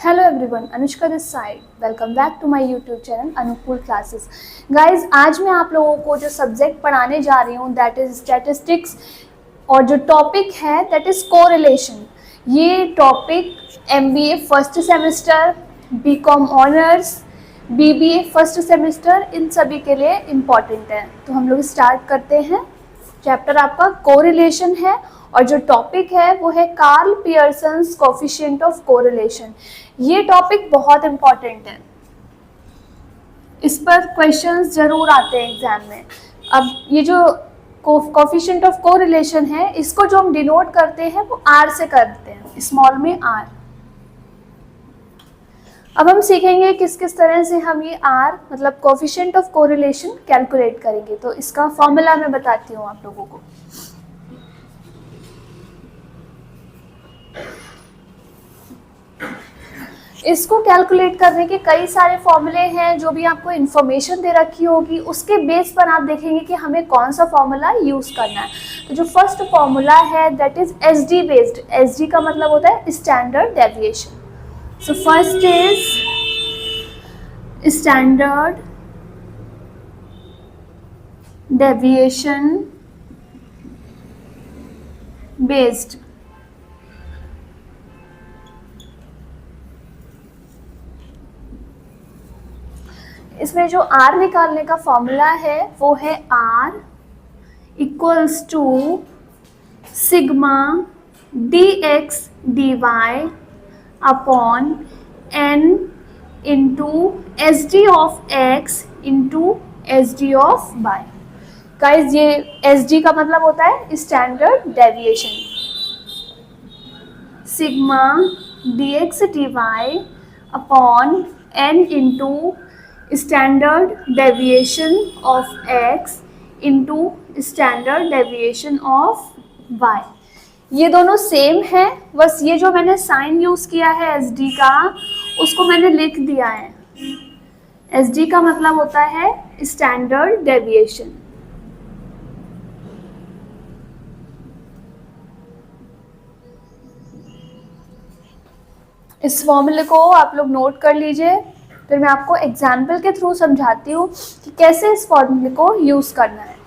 Hello everyone, Anushka this side. Welcome back to my YouTube channel Anukool classes. Guys, आज मैं आप लोगों को जो सब्जेक्ट पढ़ाने जा रही हूँ दैट इज स्टैटिस्टिक्स, और जो टॉपिक है दैट इज कोरिलेशन। ये topic MBA first semester, BCom honours, BBA first semester, इन सभी के लिए इम्पॉर्टेंट है। तो हम लोग स्टार्ट करते हैं। चैप्टर आपका कोरिलेशन है और जो टॉपिक है वो है Karl Pearson's coefficient of correlation. ये टॉपिक बहुत इम्पॉर्टेंट है, इस पर क्वेश्चंस जरूर आते हैं एग्जाम में। अब ये जो कोफिशिएंट ऑफ कोरिलेशन है, इसको जो हम डिनोट करते हैं वो R से करते हैं, स्मॉल में R। अब हम सीखेंगे किस किस तरह से हम ये R मतलब कोफिशिएंट ऑफ कोरिलेशन कैलकुलेट करेंगे। तो इसका फॉर्मूला मैं बताती हूँ आप लोगों को। इसको कैलकुलेट करने के कई सारे फॉर्मूले हैं, जो भी आपको इन्फॉर्मेशन दे रखी होगी उसके बेस पर आप देखेंगे कि हमें कौन सा फॉर्मूला यूज करना है। तो जो फर्स्ट फॉर्मूला है that is SD based. SD का मतलब होता है standard deviation. So first is standard deviation based. इसमें जो R निकालने का फॉर्मूला है वो है R equals to sigma dx dy upon n into SD of x into SD of y। Guys, ये SD का मतलब होता है standard deviation. Sigma dx dy upon n into standard deviation of x into standard deviation of y। ये दोनों same है, बस ये जो मैंने साइन यूज किया है SD का, उसको मैंने लिख दिया है। SD का मतलब होता है स्टैंडर्ड डेविएशन। इस फॉर्मूले को आप लोग नोट कर लीजिए, फिर मैं आपको एग्जाम्पल के थ्रू समझाती हूँ कि कैसे इस फॉर्मूले को यूज करना है।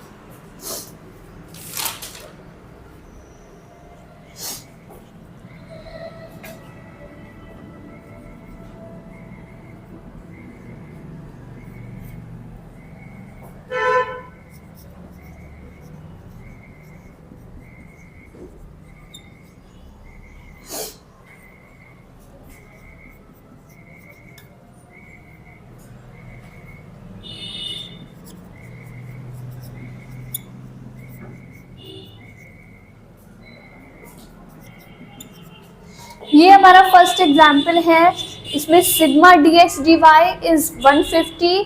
ये हमारा फर्स्ट एग्जाम्पल है। इसमें sigma dx dy is 150,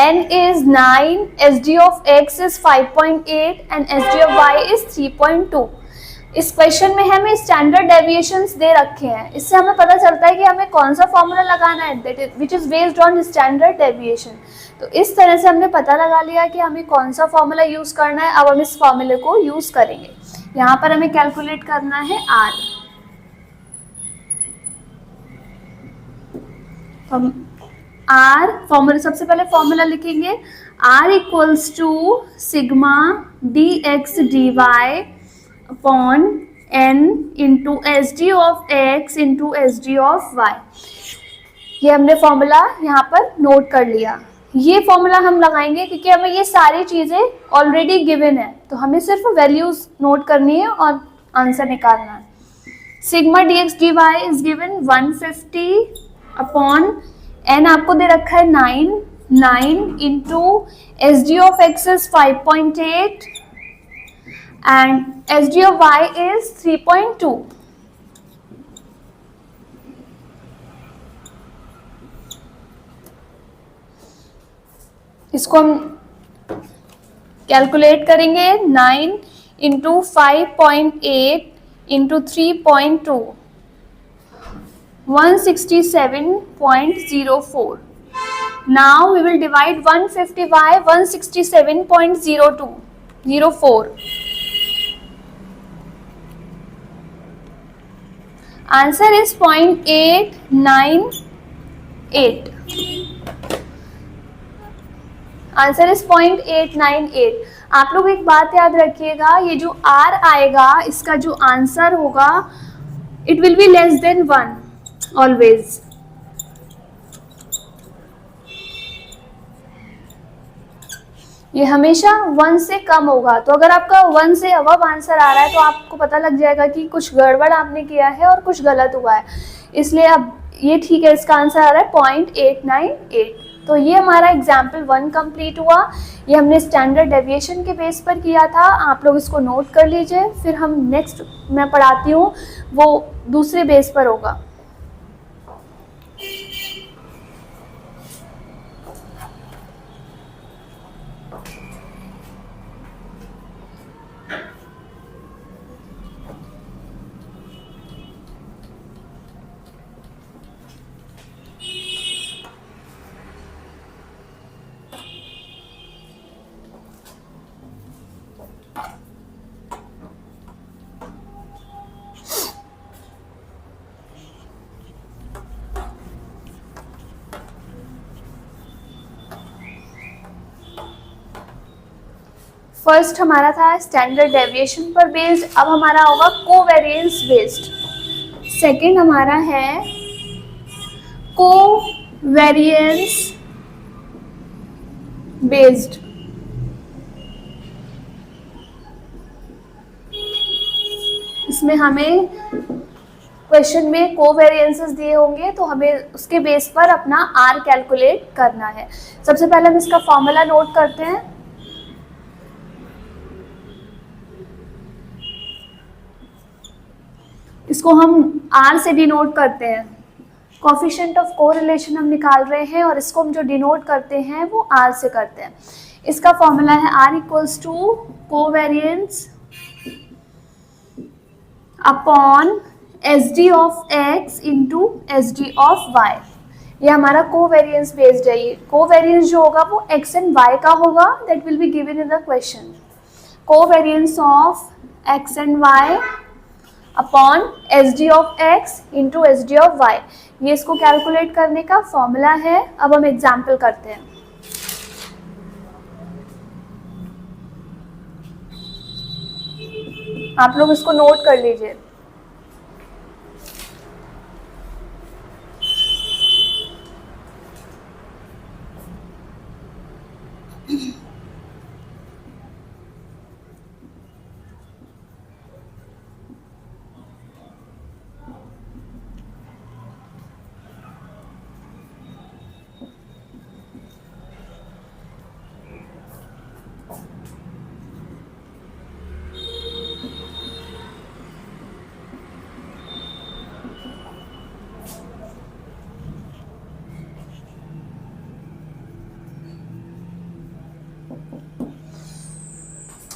n is 9, SD of x is 5.8 and SD of y is 3.2। इस क्वेश्चन में हमें स्टैंडर्ड डेविएशंस दे रखे हैं। इससे हमें पता चलता है कि हमें कौन सा फॉर्मूला लगाना है which is based on standard deviation. तो इस तरह से हमने पता लगा लिया कि हमें कौन सा फॉर्मूला यूज करना है। अब हम इस फॉर्मूले को यूज करेंगे। यहाँ पर हमें कैलकुलेट करना है R। हम R फॉर्मूला, सबसे पहले फॉर्मूला लिखेंगे R equals to sigma dx dy upon n into SD of x into SD of y। ये हमने फॉर्मूला यहाँ पर नोट कर लिया। ये फॉर्मूला हम लगाएंगे क्योंकि हमें ये सारी चीज़ें ऑलरेडी गिवन है, तो हमें सिर्फ वैल्यूज नोट करनी है और आंसर निकालना है। Sigma dx dy is given 150 upon n आपको दे रखा है 9 into SD of x is 5.8 and SD of y is 3.2। इसको हम कैलकुलेट करेंगे। 9 into 5.8 into 3.2 167.04। Now we will divide 150 by 167.04। Answer is 0.898। Answer is 0.898। आप लोग एक बात याद रखिएगा, ये जो R आएगा इसका जो आंसर होगा it will be less than 1 always. ये हमेशा 1 से कम होगा। तो अगर आपका 1 से अबव आंसर आ रहा है तो आपको पता लग जाएगा कि कुछ गड़बड़ आपने किया है और कुछ गलत हुआ है। इसलिए अब ये ठीक है, इसका आंसर आ रहा है 0.898। तो ये हमारा एग्जाम्पल 1 कंप्लीट हुआ। ये हमने स्टैंडर्ड डेविएशन के बेस पर किया था, आप लोग इसको नोट कर लीजिए। फिर हम नेक्स्ट मैं पढ़ाती हूँ वो दूसरे बेस पर होगा। फर्स्ट हमारा था स्टैंडर्ड डेविएशन पर बेस्ड, अब हमारा होगा कोवेरिएंस बेस्ड। सेकंड हमारा है कोवेरिएंस बेस्ड। इसमें हमें क्वेश्चन में कोवेरिएंसेस दिए होंगे तो हमें उसके बेस पर अपना आर कैलकुलेट करना है। सबसे पहले हम इसका फॉर्मूला नोट करते हैं। इसको हम R से डिनोट करते हैं, कोफिशिएंट ऑफ कोरिलेशन हम निकाल रहे हैं और इसको हम जो डिनोट करते हैं वो R से करते हैं। इसका फॉर्मूला है R equals to covariance upon SD of X into SD of Y। ये हमारा कोवेरिएंस बेस्ड है। ये कोवेरिएंस जो होगा वो X एंड Y का होगा, that will be given in the question. Covariance of X and Y upon SD of X into SD of Y, ये इसको कैलकुलेट करने का फॉर्मूला है। अब हम एग्जाम्पल करते हैं। आप लोग इसको नोट कर लीजिए।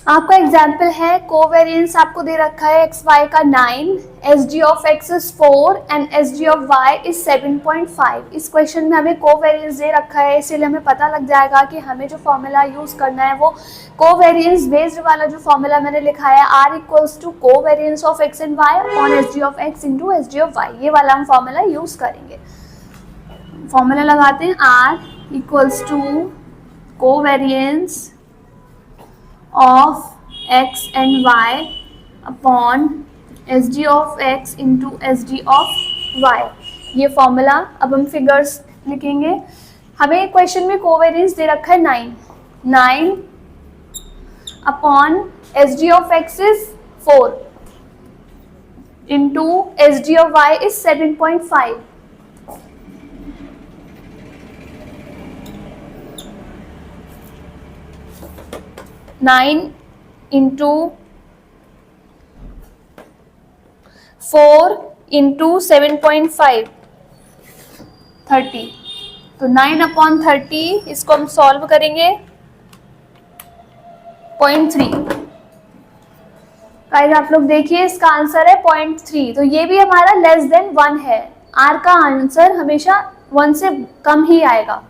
आपका एग्जाम्पल है कोवेरिएंस आपको दे रखा है एक्स वाई का 9, SD of X is 4 and SD of Y is 7.5। इस क्वेश्चन में हमें कोवेरिएंस दे रखा है, इसीलिए हमें पता लग जाएगा कि हमें जो फॉर्मूला यूज करना है वो कोवेरिएंस बेस्ड वाला जो फॉर्मूला मैंने लिखा है R equals to covariance of X and Y upon SD of X into SD of Y, ये वाला हम फॉर्मूला यूज करेंगे। फॉर्मूला लगाते हैं R equals to covariance of X and Y upon SD of X into SD of Y, ये formula. अब हम figures लिखेंगे। हमें क्वेश्चन में कोवेरिएंस दे रखा है 9 upon SD of X is 4 into SD of Y is 7.5। Nine into 4 into 7.5 30। तो 9 upon 30 इसको हम सॉल्व करेंगे 0.3। गाइस आप लोग देखिए इसका आंसर है 0.3। तो ये भी हमारा लेस देन 1 है। R का आंसर हमेशा 1 से कम ही आएगा।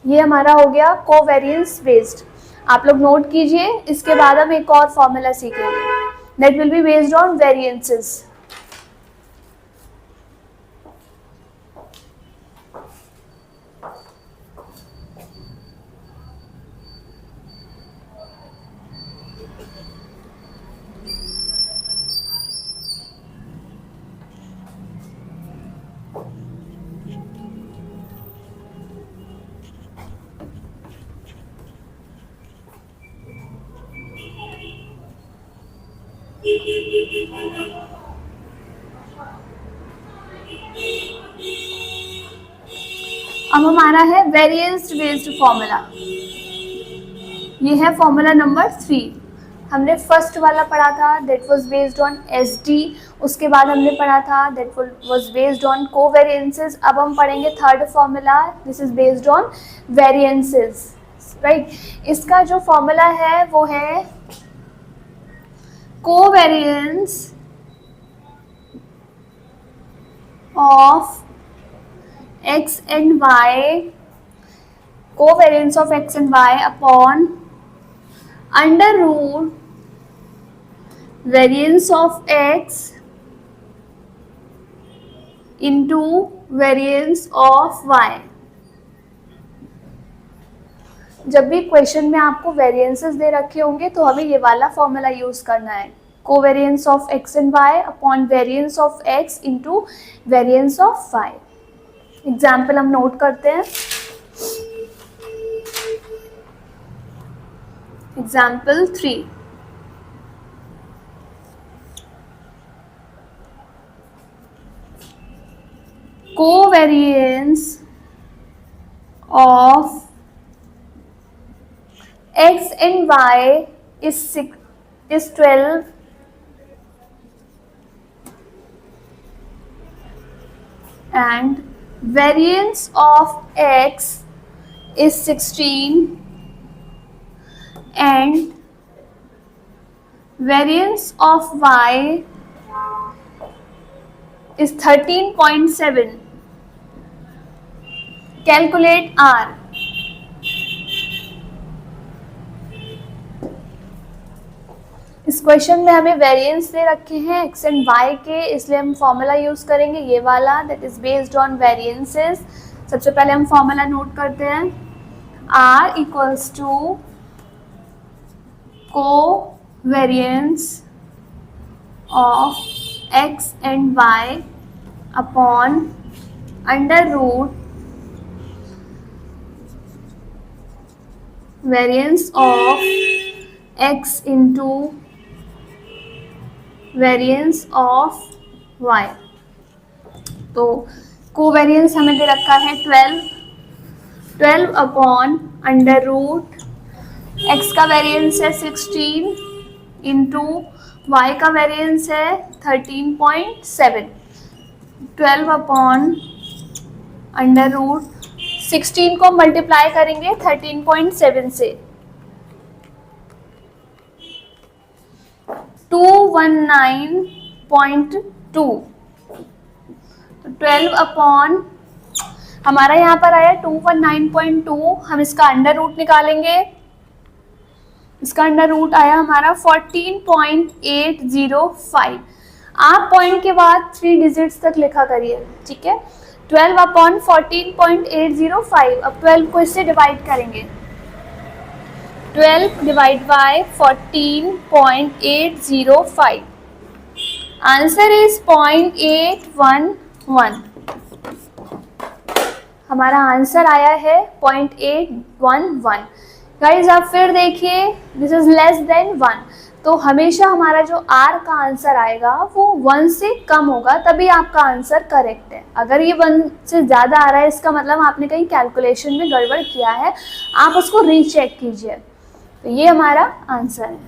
ये हमारा हो गया कोवेरिएंस बेस्ड। आप लोग नोट कीजिए। इसके बाद हम एक और फॉर्मूला सीखेंगे। that will be based on variances. अब हमारा है वेरिएंस बेस्ड फॉर्मूला, ये है फॉर्मूला नंबर 3। हमने फर्स्ट वाला पढ़ा था that was based on SD, उसके बाद हमने पढ़ा था दैट वाज बेस्ड ऑन कोवेरिएंसेस। अब हम पढ़ेंगे third formula, this is based on variances, right. इसका जो फॉर्मूला है वो है covariance of x and y, covariance of x and y upon under root variance of x into variance of y। जब भी क्वेश्चन में आपको वेरिएंसेस दे रखे होंगे तो हमें ये वाला फॉर्मूला यूज करना है, covariance of x and y upon variance of x into variance of y। Example हम नोट करते हैं। Example 3, covariance of x and y is 12 and variance of x is 16 and variance of y is 13.7. Calculate R। इस question में हमें variance दे रखे हैं x and y के, इसलिए हम फॉर्मूला यूज करेंगे ये वाला that is based on variances. सबसे पहले हम फॉर्मूला नोट करते हैं, R equals to covariance of x and y upon under root variance of x into variance of y। तो कोवेरिएंस हमें दे रखा है 12 अपॉन अंडर रूट x का वेरिएंस है 16 इंटू y का वेरिएंस है 13.7। 12 अपॉन अंडर रूट 16 को मल्टीप्लाई करेंगे 13.7 से, 219.2। तो 12 अपॉन हमारा यहाँ पर आया 219.2, हम इसका अंडर रूट निकालेंगे, इसका अंडर रूट आया हमारा 14.805। आप पॉइंट के बाद 3 डिजिट्स तक लिखा करिए, ठीक है। 12 अपॉन 14.805, अब 12 को इससे डिवाइड करेंगे, 12 डिवाइड बाय 14.805, आंसर इज 0.811। हमारा आंसर आया है 0.811। गाइज आप फिर देखिए, दिस इज लेस देन 1, तो हमेशा हमारा जो R का आंसर आएगा वो 1 से कम होगा, तभी आपका आंसर करेक्ट है। अगर ये 1 से ज़्यादा आ रहा है इसका मतलब आपने कहीं कैलकुलेशन में गड़बड़ किया है, आप उसको रीचेक कीजिए। तो ये हमारा आंसर है,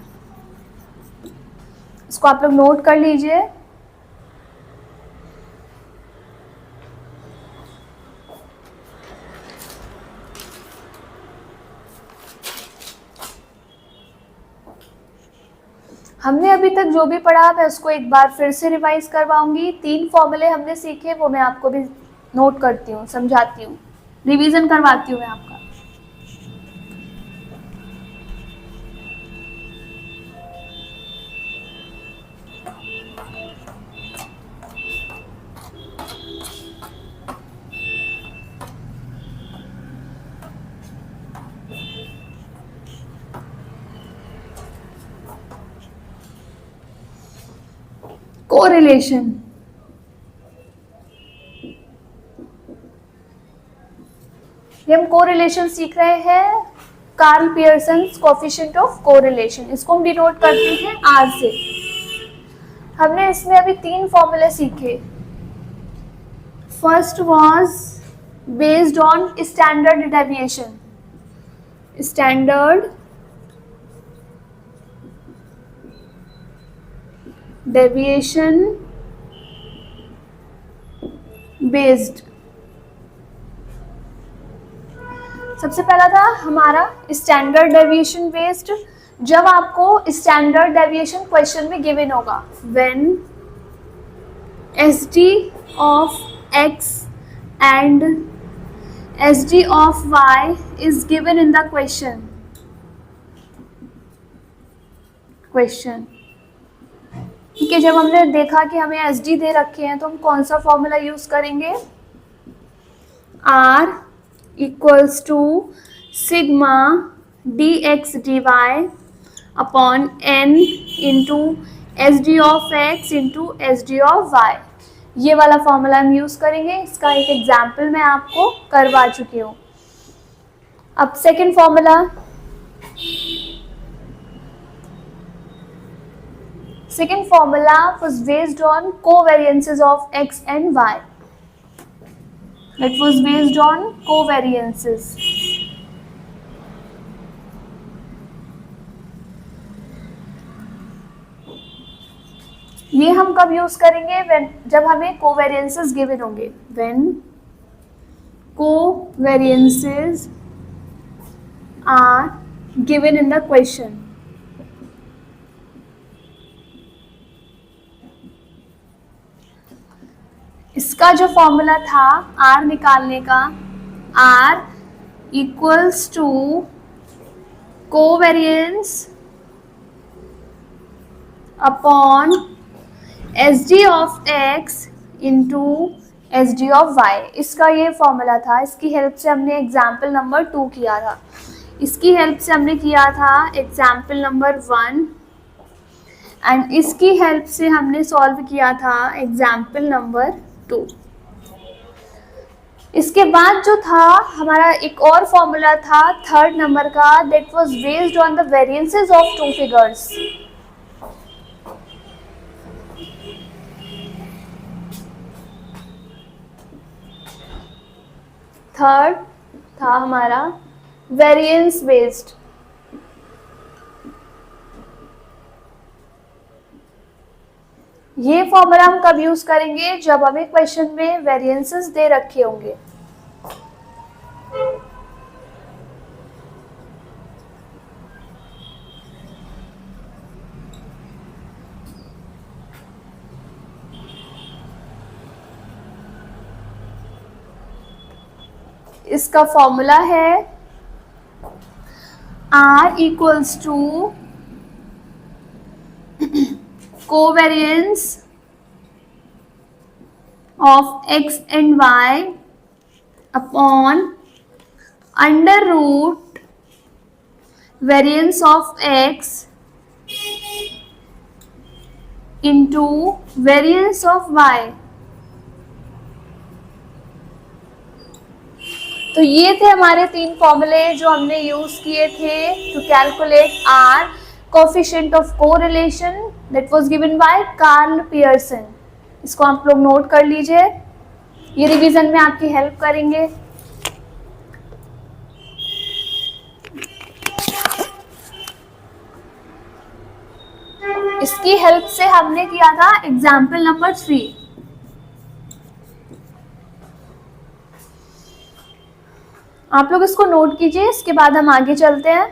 इसको आप लोग नोट कर लीजिए। हमने अभी तक जो भी पढ़ा मैं उसको एक बार फिर से रिवाइज करवाऊंगी। 3 फॉर्मूले हमने सीखे, वो मैं आपको भी नोट करती हूँ, समझाती हूँ, रिवीजन करवाती हूँ मैं आपका। कोरिलेशन, ये हम कोरिलेशन सीख रहे हैं, Karl Pearson's coefficient of correlation, इसको हम डिनोट करते हैं आर से। हमने इसमें अभी 3 फॉर्मूले सीखे। First was based on standard deviation, standard deviation based. सबसे पहला था हमारा स्टैंडर्ड डेविएशन बेस्ड। जब आपको स्टैंडर्ड डेविएशन क्वेश्चन में गिवन होगा, when S D of X and S D of Y is given in the question, ठीक है। जब हमने देखा कि हमें एस डी दे रखे हैं तो हम कौन सा फॉर्मूला यूज करेंगे, R equals to sigma D X D Y upon N into S D of X into S D of Y, ये वाला फॉर्मूला हम यूज करेंगे। इसका एक एग्जाम्पल मैं आपको करवा चुकी हूँ। अब second formula, second formula was based on covariances of x and y. That was based on covariances. ये हम कब यूज करेंगे, जब हमें covariances given होंगे, when covariances are given in the question. इसका जो फॉर्मूला था R निकालने का, R equals to covariance upon S D of X into S D of Y, इसका ये फॉर्मूला था। इसकी हेल्प से हमने एग्जाम्पल नंबर 2 किया था, इसकी हेल्प से हमने किया था एग्जाम्पल नंबर 1 एंड इसकी हेल्प से हमने सॉल्व किया था एग्जाम्पल नंबर 2। इसके बाद जो था हमारा एक और फॉर्मूला था थर्ड नंबर का, that was based on the variances of 2 figures. Third था हमारा वेरिएंस बेस्ड। ये फॉर्मूला हम कब यूज करेंगे, जब हमें क्वेश्चन में वेरिएंसेस दे रखे होंगे। इसका फॉर्मूला है R equals to covariance of x and y upon under root variance of x into variance of y। तो ये थे हमारे 3 फॉर्मूले जो हमने यूज किए थे to calculate R coefficient of correlation, that was given by Karl Pearson. इसको आप लोग नोट कर लीजिए, ये रिवीजन में आपकी हेल्प करेंगे। इसकी हेल्प से हमने किया था एग्जाम्पल नंबर 3। आप लोग इसको नोट कीजिए, इसके बाद हम आगे चलते हैं।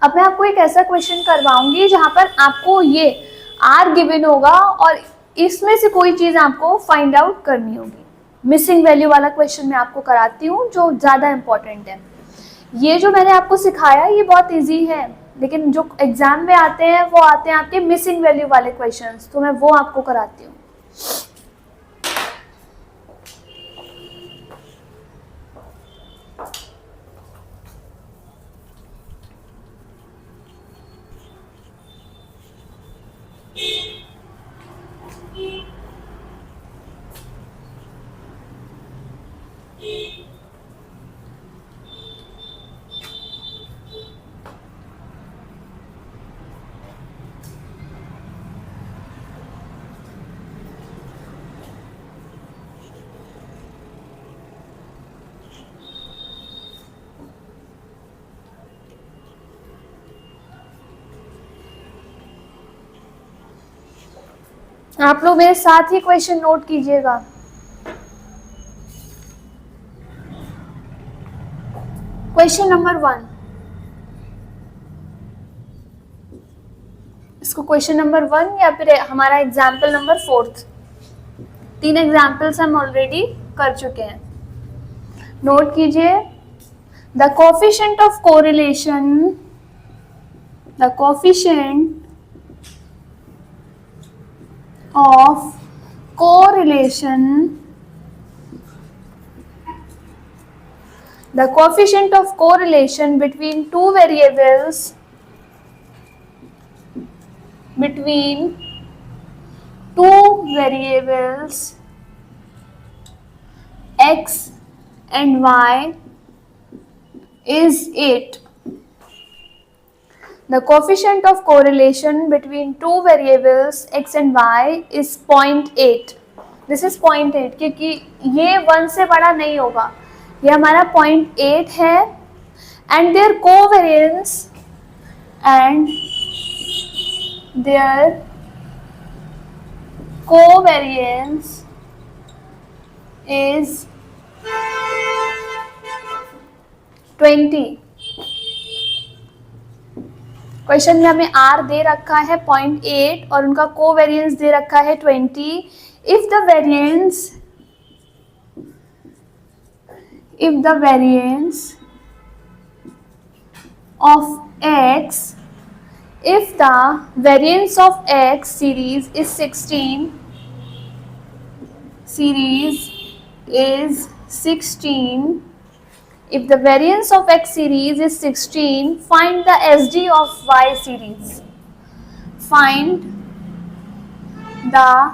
अब मैं आपको एक ऐसा क्वेश्चन करवाऊंगी जहां पर आपको ये R गिवन होगा और इसमें से कोई चीज आपको फाइंड आउट करनी होगी। मिसिंग वैल्यू वाला क्वेश्चन मैं आपको कराती हूँ जो ज़्यादा इम्पोर्टेंट है। ये जो मैंने आपको सिखाया ये बहुत इजी है, लेकिन जो एग्जाम में आते हैं वो आते हैं आपके मिसिंग वैल्यू वाले क्वेश्चंस, तो मैं वो आपको कराती हूँ। आप लोग मेरे साथ ही क्वेश्चन नोट कीजिएगा। क्वेश्चन नंबर 1, इसको क्वेश्चन नंबर 1 या फिर हमारा एग्जाम्पल नंबर 4। 3 एग्जाम्पल्स हम ऑलरेडी कर चुके हैं। नोट कीजिए, the coefficient of correlation, the coefficient of correlation, the coefficient of correlation between two variables, x and y is 8. The coefficient of correlation between two variables x and y is 0.8. This is 0.8 क्योंकि ये 1 से बड़ा नहीं होगा, ये हमारा 0.8 है। and their covariance is 20। Question में हमें r दे रखा है 0.8 और उनका कोवेरियंस दे रखा है 20। If the variance of x series is 16, if the variance of x series is 16, find the SD of y series. Find the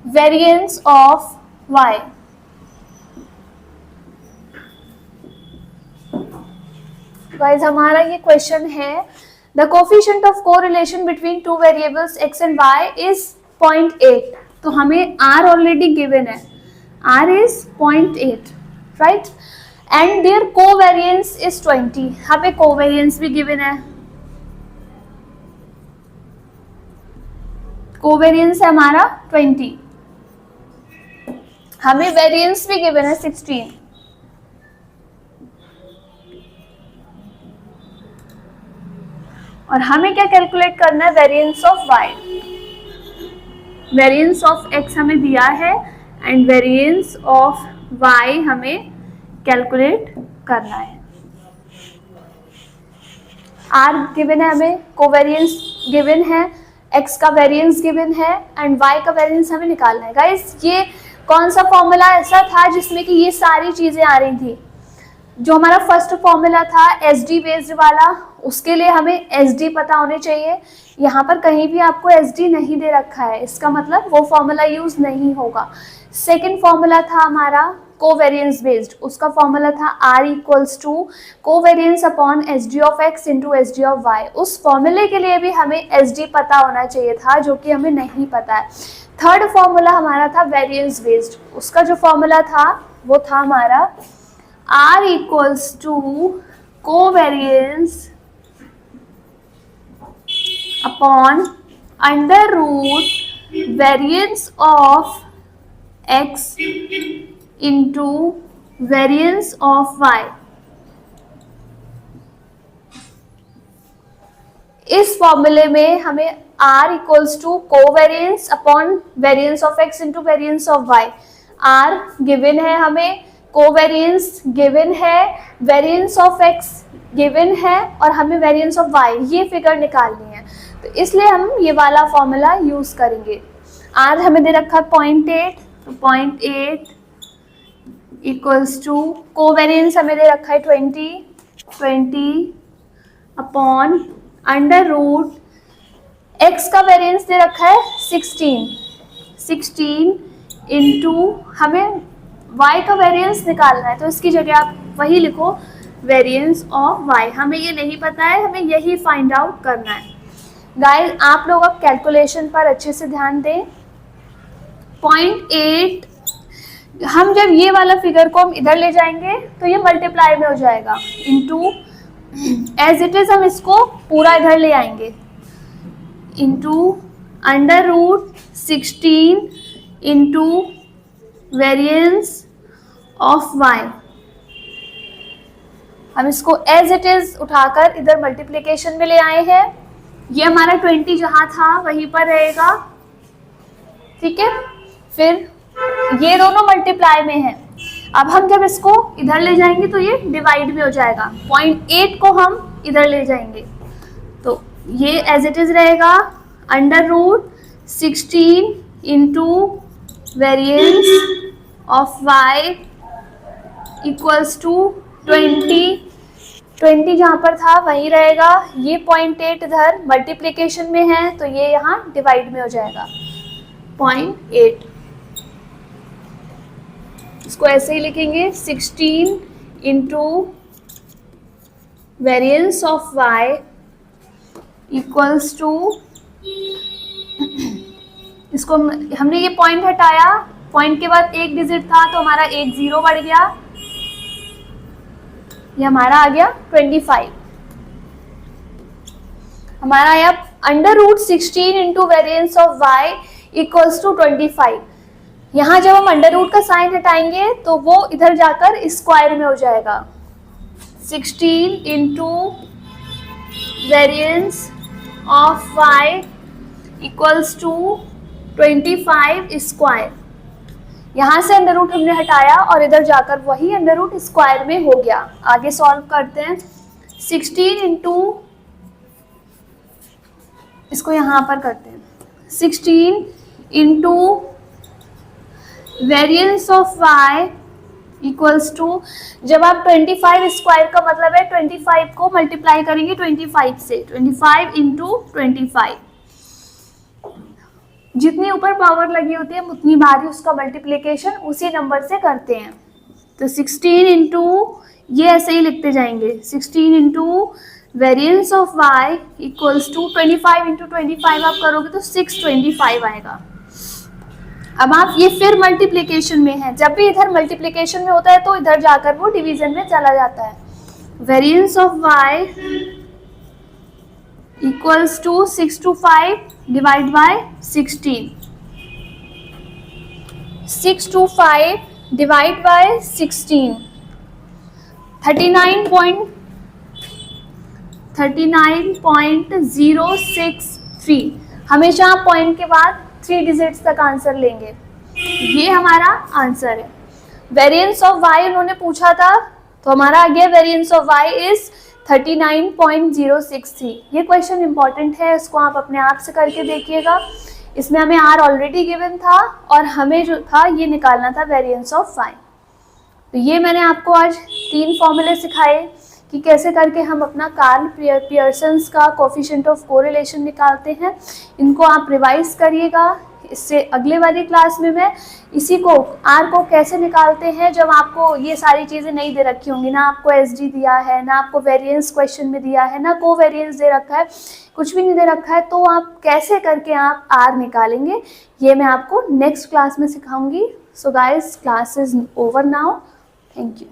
variance of y. Guys, हमारा ये क्वेश्चन है, the coefficient of correlation between two variables x and y is 0.8। तो हमें r already given है, r is 0.8, right? And their covariance is 20। हमें covariance भी given है, covariance है हमारा 20, हमें variance भी गिवन है 16। और हमें क्या कैलकुलेट करना है, variance of y। Variance of x हमें दिया है एंड वेरिएंस ऑफ y हमें कैलकुलेट करना है। r गिवन है, हमें कोवेरियंस गिवन है, x का वेरिएंस गिवन है एंड y का वेरिएंस हमें निकालना है। गाइस, ये कौन सा फॉर्मूला ऐसा था जिसमें कि ये सारी चीजें आ रही थी? जो हमारा फर्स्ट फॉर्मूला था SD बेस्ड वाला, उसके लिए हमें SD पता होने चाहिए। यहाँ पर कहीं भी आपको SD नहीं दे रखा है, इसका मतलब वो फॉर्मूला यूज नहीं होगा। सेकेंड फॉर्मूला था हमारा कोवेरियंस बेस्ड, उसका फॉर्मूला था R equals to covariance upon SD of x into SD of y। उस फॉर्मूले के लिए भी हमें SD पता होना चाहिए था, जो कि हमें नहीं पता है। थर्ड फॉर्मूला हमारा था वेरिएंस बेस्ड, उसका जो फॉर्मूला था वो था हमारा R equals to covariance upon under root variance of x into variance of y। इस फॉर्मूले में हमें R equals to covariance upon variance of x into variance of y। R given है हमें, कोवेरियंस गिवन है, वेरिएंस ऑफ x गिवन है और हमें वेरिएंस ऑफ y ये फिगर निकालनी है। तो इसलिए हम ये वाला फॉर्मूला यूज करेंगे। r हमें दे रखा है 0.8, तो 0.8 इक्वल्स टू कोवेरियंस हमें दे रखा है 20 अपॉन अंडर रूट x का वेरिएंस दे रखा है 16। 16 इंटू, हमें y का वेरिएंस निकालना है तो इसकी जगह आप वही लिखो वेरिएंस ऑफ y। हमें ये नहीं पता है, हमें यही फाइंड आउट करना है। गाइस आप लोग अब कैलकुलेशन पर अच्छे से ध्यान दें। 0.8, हम जब ये वाला फिगर को हम इधर ले जाएंगे तो ये मल्टीप्लाई में हो जाएगा, इंटू एज इट इज हम इसको पूरा इधर ले आएंगे, into under root 16 into variance of y। हम इसको एज इट इज उठाकर इधर मल्टीप्लिकेशन में ले आए हैं। ये हमारा 20 जहां था वहीं पर रहेगा, ठीक है। फिर ये दोनों मल्टीप्लाई में है। अब हम जब इसको इधर ले जाएंगे तो ये डिवाइड में हो जाएगा। 0.8 को हम इधर ले जाएंगे तो ये एज इट इज रहेगा, under root 16 into variance of y equals to 20 जहाँ पर था वहीं रहेगा। ये 0.8 इधर मल्टीप्लिकेशन में है तो ये यहाँ डिवाइड में हो जाएगा 0.8। इसको ऐसे ही लिखेंगे 16 into variance of y equals to, इसको हमने ये पॉइंट हटाया, पॉइंट के बाद एक डिजिट था तो हमारा एक 0 बढ़ गया, ये हमारा आ गया 25। हमारा आया under root 16 into variance of y equals to 25। यहाँ जब हम अंडर रूट का साइन हटाएंगे तो वो इधर जाकर स्क्वायर में हो जाएगा, 16 into variance of y equals to 25 square. यहाँ से अंडर रूट हमने हटाया और इधर जाकर वही अंडर रूट स्क्वायर में हो गया। आगे सॉल्व करते हैं। 16 इंटू, इसको यहाँ पर करते हैं, 16 into variance of y equals to, जब आप 25 स्क्वायर का मतलब है 25 को मल्टीप्लाई करेंगे 25 से, 25 इंटू 25, जितनी ऊपर पावर लगी होती है उतनी बार ही उसका मल्टीप्लिकेशन उसी नंबर से करते हैं। तो 16 इंटू, ये ऐसे ही लिखते जाएंगे, 16 into variance of y equals to 25 into 25 आप करोगे तो 625 आएगा। अब आप ये फिर मल्टीप्लिकेशन में है, जब भी इधर मल्टीप्लिकेशन में होता है तो इधर जाकर वो डिवीजन में चला जाता है। Variance of y equals to 625 divide by 16, 625 divide by 16, 39.063। हमेशा पॉइंट के बाद 3 डिजिट्स तक आंसर लेंगे। ये हमारा आंसर है। वेरिएंस ऑफ y उन्होंने पूछा था तो हमारा आ गया वेरिएंस ऑफ y इज 39.063। ये क्वेश्चन इंपॉर्टेंट है, इसको आप अपने आप से करके देखिएगा। इसमें हमें r ऑलरेडी गिवन था और हमें जो था ये निकालना था वेरिएंस ऑफ y। तो ये मैंने आपको आज 3 फॉर्मूले सिखाए कि कैसे करके हम अपना कार्ल पियर्सन्स का कोफिशिएंट ऑफ कोरिलेशन निकालते हैं। इनको आप रिवाइज करिएगा। इससे अगले वाली क्लास में मैं इसी को आर को कैसे निकालते हैं जब आपको ये सारी चीज़ें नहीं दे रखी होंगी, ना आपको एसजी दिया है, ना आपको वेरिएंस क्वेश्चन में दिया है, ना को वेरिएंस दे रखा है, कुछ भी नहीं दे रखा है, तो आप कैसे करके आप आर निकालेंगे ये मैं आपको नेक्स्ट क्लास में सिखाऊंगी। So guys, class is over now. Thank you.